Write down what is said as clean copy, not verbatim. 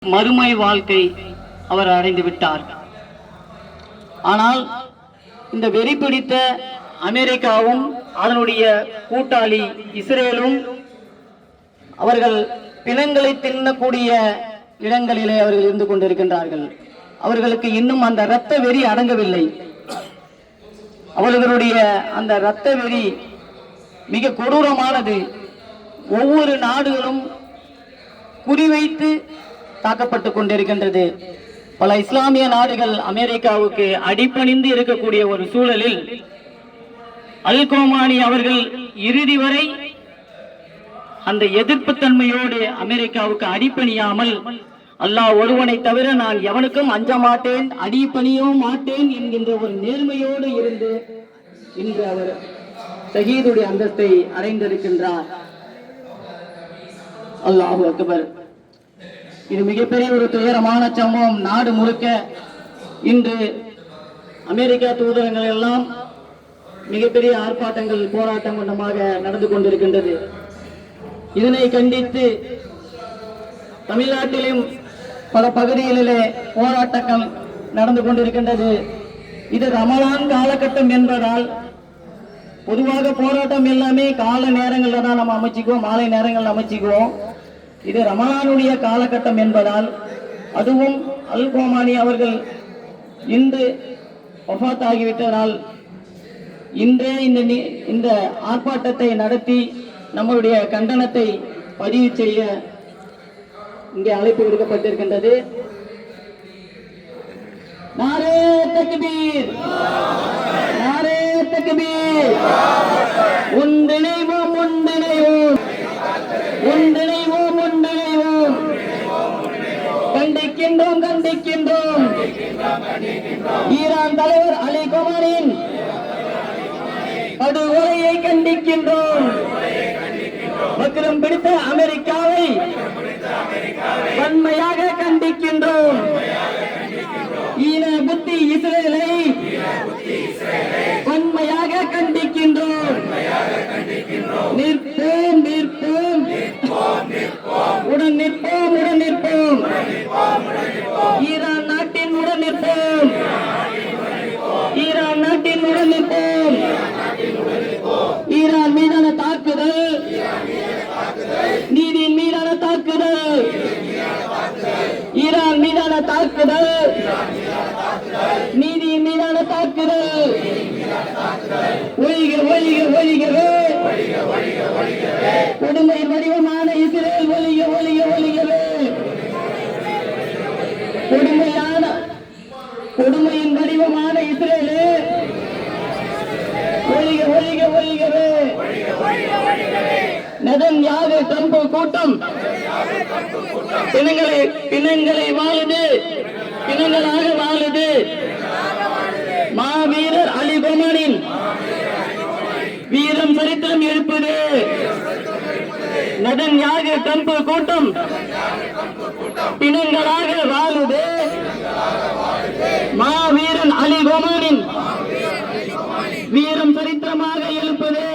மறுமை வாழ்க்கை அவர் அடைந்து விட்டார். ஆனால் இந்த வெறி பிடித்த அமெரிக்காவும் அதனுடைய கூட்டாளி இஸ்ரேலும் அவர்கள் பிணங்களை தின்னக்கூடிய இடங்களிலே அவர்கள் இருந்து கொண்டிருக்கின்றார்கள். அவர்களுக்கு இன்னும் அந்த இரத்த வெறி அடங்கவில்லை. அவர்களுடைய அந்த இரத்த வெறி மிக கொடூரமானது. ஒவ்வொரு நாடுகளும் குறிவைத்து தாக்கப்பட்டு கொண்டிருக்கின்றது. பல இஸ்லாமிய நாடுகள் அமெரிக்காவுக்கு அடிபணிந்து இருக்கக்கூடிய ஒரு சூழலில் அல் கோமானி அவர்கள் இறுதி வரை அந்த எதிர்ப்பு தன்மையோடு அமெரிக்காவுக்கு அடிபணியாமல், அல்லாஹ் ஒருவனை தவிர நான் எவனுக்கும் அஞ்ச மாட்டேன், அடிபணியவும் மாட்டேன் என்கின்ற ஒரு நேர்மையோடு இருந்து இன்று அவர் ஷஹீதுடைய அந்தஸ்தை அடைந்திருக்கின்றார். அல்லாஹு அக்பர். இது மிகப்பெரிய ஒரு துயரமான சம்பவம். நாடு முழுக்க இன்று அமெரிக்கா தூதரங்கள் எல்லாம் மிகப்பெரிய ஆர்ப்பாட்டங்கள் போராட்டம் கொண்டமாக நடந்து கொண்டிருக்கின்றது. இதனை கண்டித்து தமிழ்நாட்டிலும் பல பகுதிகளிலே போராட்டங்கள் நடந்து கொண்டிருக்கின்றது. இது ரமலான் காலகட்டம் என்பதால் பொதுவாக போராட்டம் எல்லாமே கால நேரங்களில் தான் நம்ம அமைச்சிக்குவோம், மாலை நேரங்களில் அமைச்சிக்குவோம். இது ரமலானுடைய காலகட்டம் என்பதால், அதுவும் அல் கோமானி அவர்கள் இன்று வஃபாத் ஆகிவிட்டதால் இன்றே இந்த ஆர்ப்பாட்டத்தை நடத்தி நம்மளுடைய கண்டனத்தை பதிவு செய்ய இங்கே அழைப்பு விடுக்கப்பட்டிருக்கின்றது. நாரே தக்பீர், நாரே தக்பீர். ஒன்றிணைவோம், ஒன்றிணைவோம், ஒன்றிணைவோம், ஒன்றிணைவோம். கண்டிக்கின்றோம், கண்டிக்கின்றோம். ஈரான் தலைவர் அலி கோமானியின் படுகொலையை கண்டிக்கின்றோம். வக்ரம் பிடித்த அமெரிக்காவை வன்மையாக கண்டிக்கின்றோம். ஈன புத்தி இஸ்ரேலை வன்மையாக கண்டிக்கின்றோம். நிற்போம், நிற்போம், உடன் நிற்போம், உடன் நிற்போம். ஈரான் நாட்டின் உடன் நிற்போம், ஈரான் நாட்டின் உடன் நிற்போம். ஈரான் மீதான தாக்குதல் நீதியின் மீதான தாக்குதல், ஈரான் மீதான தாக்குதல், நீதியின் மீதான தாக்குதல். ஒழிக, ஒழிக, ஒழிகவே. கொடுமையின் வடிவமான இஸ்ரேல் ஒழிக, ஒழிக, ஒழிகவே. கொடுமையின் வடிவமான இஸ்ரேலே ஒழிக, ஒழிக, ஒழிகவே. நெதன்யாகு ட்ரம்ப் கூட்டம் பிணங்களை வாழுது, பிணங்களாக வாழுது. மாவீரர் அலி கோமானின் வீரம் சரித்திரம் எழுப்பது. நெதன்யாகு ட்ரம்ப் கூட்டம் பிணங்களாக வாழுது. மாவீரன் அலி கோமானின் வீரம் சரித்திரமாக எழுப்பது.